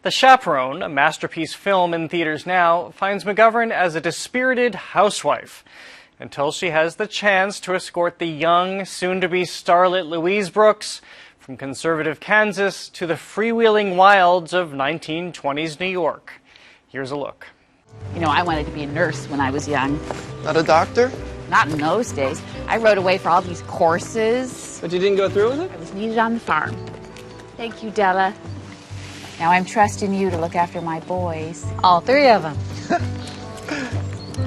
The Chaperone, a masterpiece film in theaters now, finds McGovern as a dispirited housewife until she has the chance to escort the young, soon-to-be starlet Louise Brooks from conservative Kansas to the freewheeling wilds of 1920s New York. Here's a look. You know, I wanted to be a nurse when I was young. Not a doctor? Not in those days. I rode away for all these courses. But you didn't go through with it? I was needed on the farm. Thank you, Della. Now I'm trusting you to look after my boys. All three of them.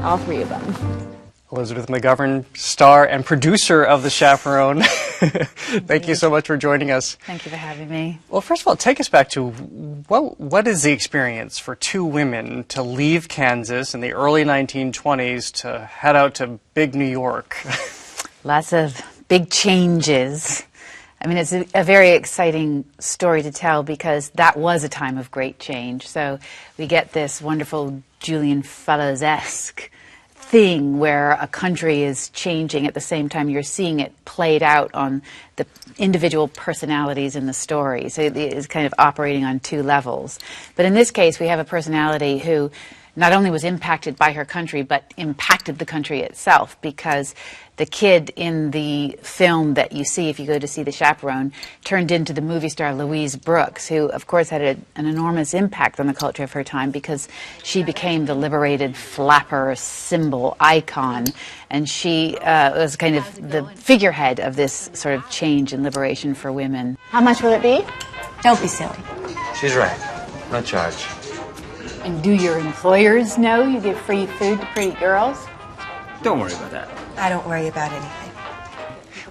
All three of them. Elizabeth McGovern, star and producer of The Chaperone. Thank you so much for joining us. Thank you for having me. Well, first of all, take us back to what is the experience for two women to leave Kansas in the early 1920s to head out to big New York? Lots of big changes. I mean, it's a very exciting story to tell because that was a time of great change. So we get this wonderful Julian Fellows-esque thing where a country is changing at the same time you're seeing it played out on the individual personalities in the story. So it is kind of operating on two levels. But in this case, we have a personality who not only was impacted by her country, but impacted the country itself, because the kid in the film that you see if you go to see The Chaperone turned into the movie star Louise Brooks, who, of course, had an enormous impact on the culture of her time because she became the liberated flapper symbol icon, and she was kind of the figurehead of this sort of change and liberation for women. How much will it be? Don't be silly. She's right. No charge. And do your employers know you give free food to pretty girls? Don't worry about that. I don't worry about anything.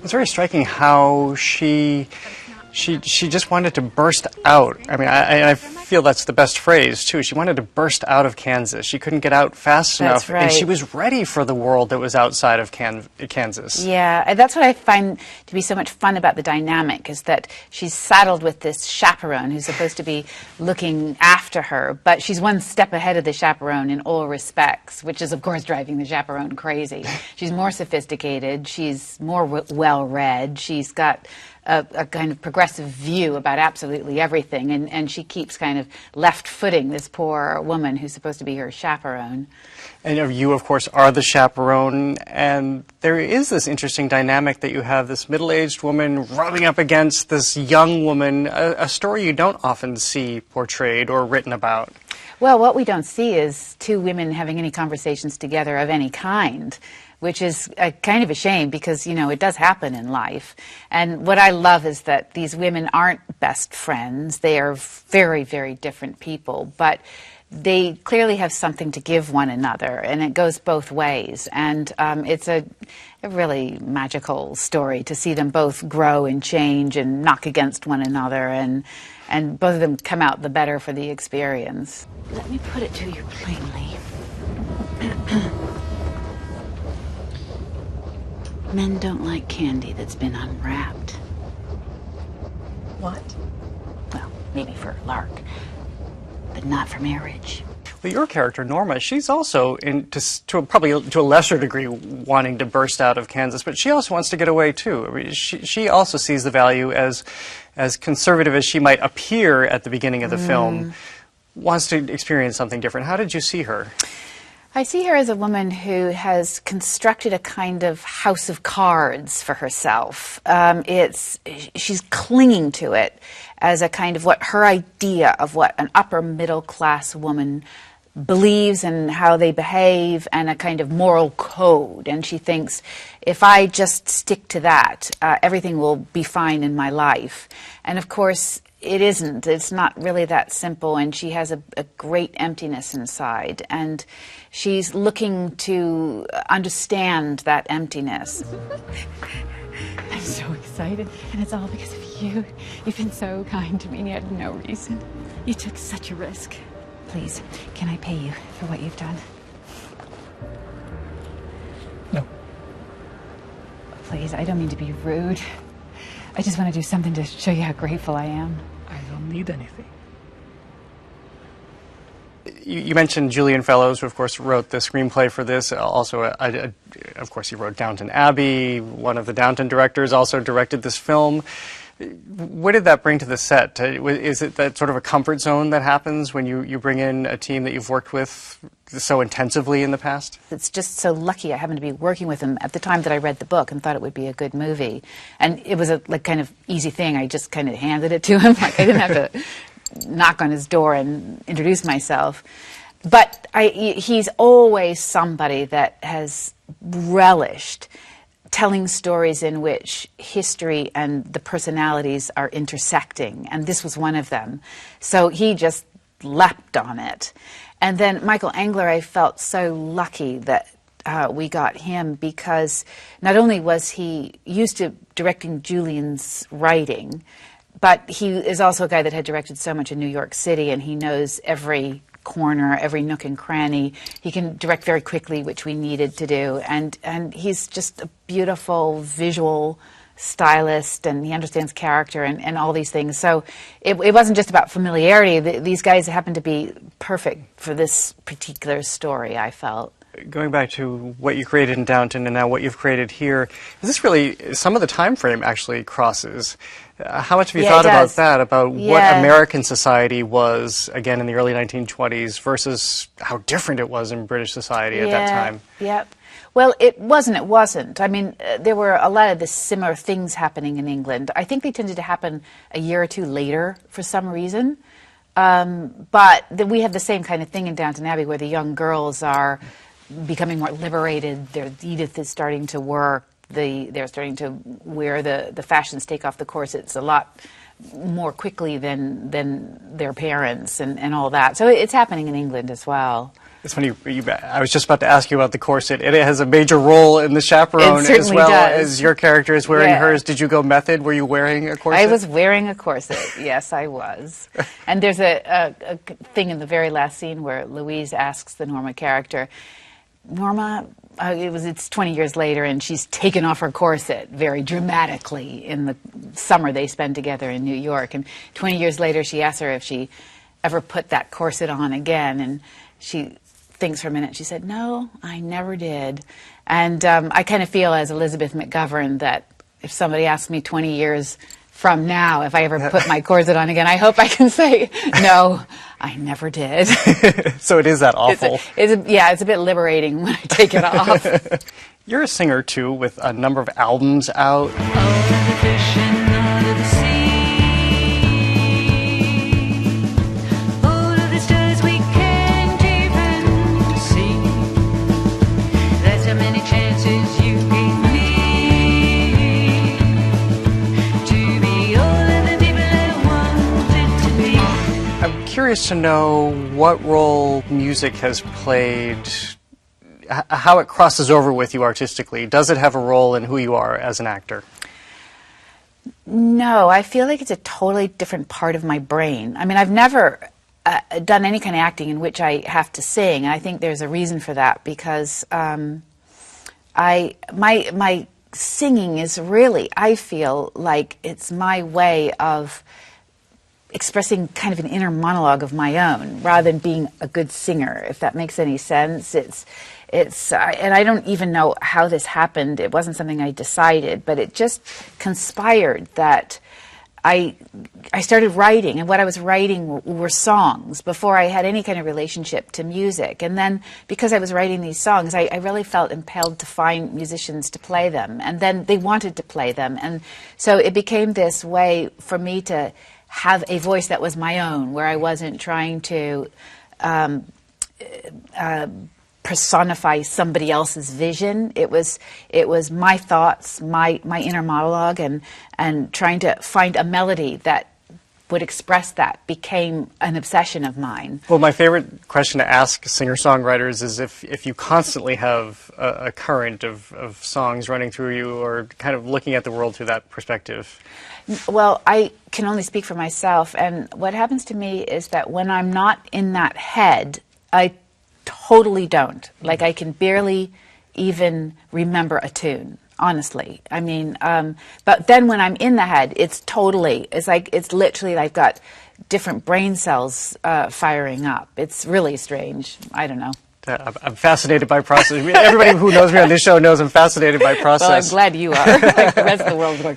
It's very striking how she just wanted to burst out. I mean, I feel that's the best phrase, too. She wanted to burst out of Kansas. She couldn't get out fast enough. Right. And she was ready for the world that was outside of Kansas. Yeah, that's what I find to be so much fun about the dynamic, is that she's saddled with this chaperone who's supposed to be looking after her, but she's one step ahead of the chaperone in all respects, which is, of course, driving the chaperone crazy. She's more sophisticated. She's more well-read. She's got a kind of progressive view about absolutely everything, and she keeps kind of left-footing this poor woman who's supposed to be her chaperone. And you, of course, are the chaperone, and there is this interesting dynamic that you have this middle-aged woman rubbing up against this young woman, a story you don't often see portrayed or written about. Well, what we don't see is two women having any conversations together of any kind, which is kind of a shame because, you know, it does happen in life. And what I love is that these women aren't best friends. They are very, very different people, but they clearly have something to give one another, and it goes both ways. And it's a really magical story to see them both grow and change and knock against one another, and both of them come out the better for the experience. Let me put it to you plainly. Men don't like candy that's been unwrapped. What? Well, maybe for lark, but not for marriage. Well, your character, Norma, she's also, probably to a lesser degree, wanting to burst out of Kansas, but she also wants to get away, too. I mean, she also sees the value, as conservative as she might appear at the beginning of the film, wants to experience something different. How did you see her? I see her as a woman who has constructed a kind of house of cards for herself. She's clinging to it as a kind of what her idea of what an upper middle class woman believes and how they behave, and a kind of moral code. And she thinks, if I just stick to that, everything will be fine in my life. And of course, it isn't. It's not really that simple, and she has a great emptiness inside, and she's looking to understand that emptiness. I'm so excited, and it's all because of you. You've been so kind to me, and you had no reason. You took such a risk. Please, can I pay you for what you've done? No. Please, I don't mean to be rude. I just want to do something to show you how grateful I am. I don't need anything. You mentioned Julian Fellows, who, of course, wrote the screenplay for this. Also, of course, he wrote Downton Abbey. One of the Downton directors also directed this film. What did that bring to the set? Is it that sort of a comfort zone that happens when you bring in a team that you've worked with so intensively in the past? It's just so lucky I happened to be working with him at the time that I read the book and thought it would be a good movie. And it was a kind of easy thing. I just kind of handed it to him. Like I didn't have to knock on his door and introduce myself. But he's always somebody that has relished telling stories in which history and the personalities are intersecting, and this was one of them. So he just leapt on it. And then Michael Engler, I felt so lucky that we got him, because not only was he used to directing Julian's writing, but he is also a guy that had directed so much in New York City, and he knows every corner, every nook and cranny. He can direct very quickly, which we needed to do, and he's just a beautiful visual stylist, and he understands character and all these things. So it wasn't just about familiarity. These guys happened to be perfect for this particular story, I felt. Going back to what you created in Downton and now what you've created here, is this really, some of the time frame actually crosses. How much have you thought about that, about what American society was, again, in the early 1920s versus how different it was in British society at that time? Yep. Well, it wasn't. I mean, there were a lot of the similar things happening in England. I think they tended to happen a year or two later for some reason. But we have the same kind of thing in Downton Abbey, where the young girls are becoming more liberated. Edith is starting to work. They're starting to wear the fashions, take off the corsets a lot more quickly than their parents and all that. So it's happening in England as well. It's funny, I was just about to ask you about the corset. It has a major role in the Chaperone as well as your character is wearing hers. Did you go method? Were you wearing a corset? I was wearing a corset. Yes, I was. And there's a thing in the very last scene where Louise asks the Norma character, Norma, it's 20 years later, and she's taken off her corset very dramatically in the summer they spend together in New York. And 20 years later, she asks her if she ever put that corset on again, and she thinks for a minute. She said, "No, I never did." And I kind of feel, as Elizabeth McGovern, that if somebody asks me 20 years from now if I ever put my corset on again, I hope I can say, "No, I never did." So it is that awful. It's a bit liberating when I take it off. You're a singer, too, with a number of albums out. Curious to know what role music has played, how it crosses over with you artistically. Does it have a role in who you are as an actor? No, I feel like it's a totally different part of my brain. I mean, I've never done any kind of acting in which I have to sing, and I think there's a reason for that, because my singing is really, I feel like it's my way of expressing kind of an inner monologue of my own, rather than being a good singer, if that makes any sense. And I don't even know how this happened. It wasn't something I decided, but it just conspired that I started writing, and what I was writing were songs before I had any kind of relationship to music. And then, because I was writing these songs, I really felt impelled to find musicians to play them, and then they wanted to play them. And so it became this way for me to have a voice that was my own, where I wasn't trying to personify somebody else's vision. It was my thoughts, my inner monologue, and trying to find a melody that would express that became an obsession of mine. Well, my favorite question to ask singer-songwriters is if you constantly have a current of songs running through you, or kind of looking at the world through that perspective. Well, I can only speak for myself, and what happens to me is that when I'm not in that head, I totally don't. Like, I can barely even remember a tune, honestly. I mean, but then when I'm in the head, it's literally I've got different brain cells firing up. It's really strange. I don't know. I'm fascinated by process. I mean, everybody who knows me on this show knows I'm fascinated by process. Well, I'm glad you are. Like the rest of the world's going.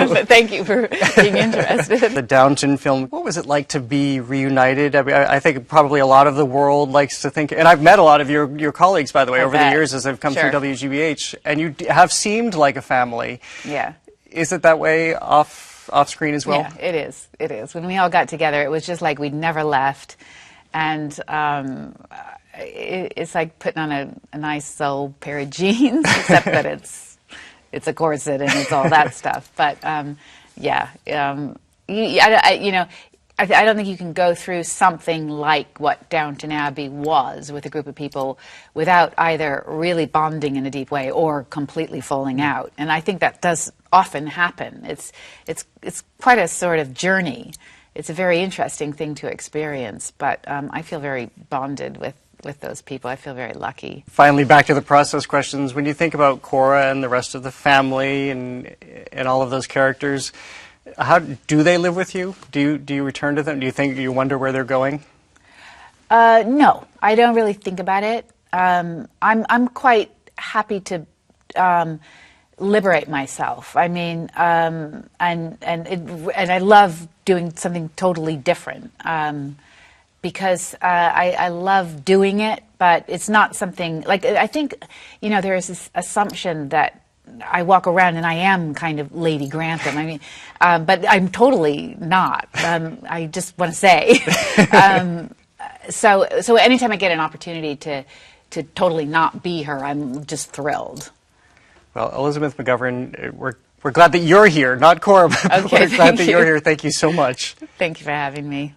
But thank you for being interested. The Downton film, what was it like to be reunited? I mean, I think probably a lot of the world likes to think, and I've met a lot of your colleagues, by the way, over the years as I've come through WGBH, and you have seemed like a family. Yeah. Is it that way off screen as well? Yeah, it is. It is. When we all got together, it was just like we'd never left. And it's like putting on a nice old pair of jeans, except that it's a corset and it's all that stuff. But yeah, I don't think you can go through something like what Downton Abbey was with a group of people without either really bonding in a deep way or completely falling out. And I think that does often happen. It's quite a sort of journey. It's a very interesting thing to experience, but I feel very bonded with those people. I feel very lucky. Finally, back to the process questions. When you think about Cora and the rest of the family and all of those characters, how do they live with you? Do you return to them? Do you wonder where they're going? No, I don't really think about it. I'm quite happy to liberate myself. I mean, and I love doing something totally different because I love doing it, but it's not something like I think there is this assumption that I walk around and I am kind of Lady Grantham. I mean, but I'm totally not. I just want to say. So anytime I get an opportunity to totally not be her, I'm just thrilled. Well, Elizabeth McGovern, we're glad that you're here, not Cora, but we're glad that you're here. Thank you so much. Thank you for having me.